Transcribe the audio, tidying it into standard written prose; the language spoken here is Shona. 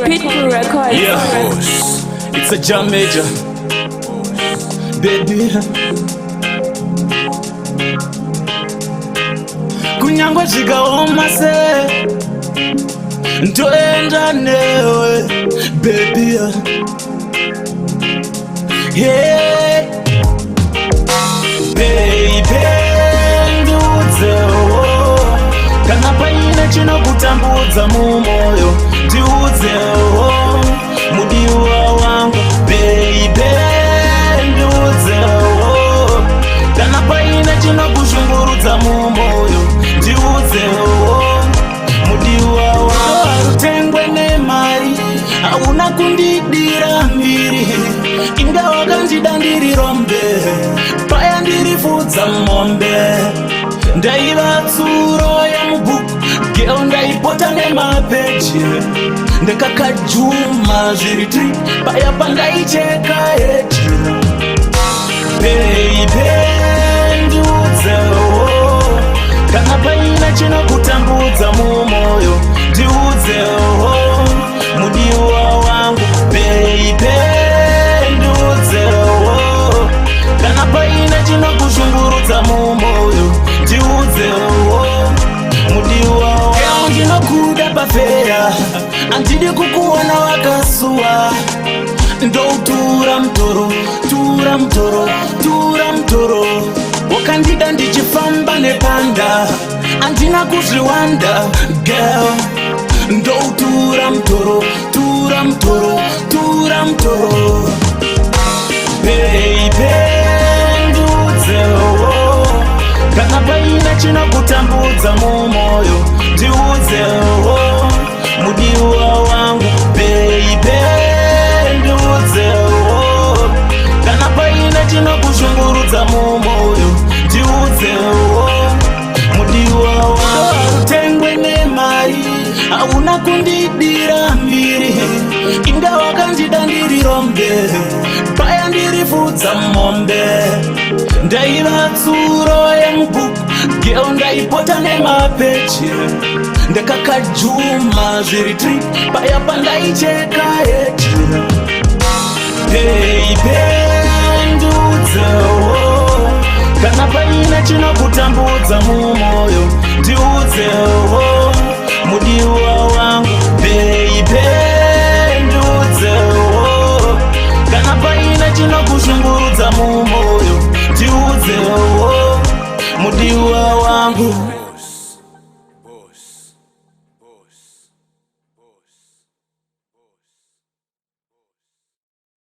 Pitbull Records. Yeah, boss. It's a jam major, baby. Kunyangwa zikaoma se ntoenda newe, baby. Yeah, baby, ndiudzewo kana paine chinokutambudza mumoyo, ndiudzewo mudiwa wangu, baby, ndiudzewo kana paine chinokushungurudza mumoyo, ndiudzewo mudiwa wangu. Harutengwe nemari, hauna kundidira mbiri, inga wakandida ndiri rombe, paya ndirifudza mombe. Ndaiva tsuro yamubhuku, geo ndaipota nemapeji, ndekakajuma zviri 3, paya pandaicheka heji. Baby, ndiudzewo kana paina chinokutambudza mumoyo, ndiudzewo mudiwa wangu, baby, ndiudzewo kana paina chinokushungurudza mumoyo, ndiudzewo mudiwa wangu. Ndinokuda pafeya, handidi kukuona wakasuwa, ndoutura mutoro, tura mutoro, tura mutoro. Wakandida ndichifamba nepanda, handina kuzviwanda, girl. Ndoutura mutoro, tura mutoro, tura mutoro. Baby, ndiudzewo kana paina chinokutambudza mumoyo, ndiudzewo mudiwa wangu, baby, ndiudzewo kana paina chinokushungurudza mumoyo, ndiudzewo mudiwa wangu. Harutengwe nemari, hauna kundidira mbiri, inga wakandida ndiri rombe, paya ndirifudza mombe. Ndaiva tsuro yemubhuku, geo ndaipota nemapeji, ndekakajuma zviri 3, paya pandaicheka heji. Baby, ndiudzewo kana paina chinokutambudza mumoyo, ndiudzewo mudiwa wangu,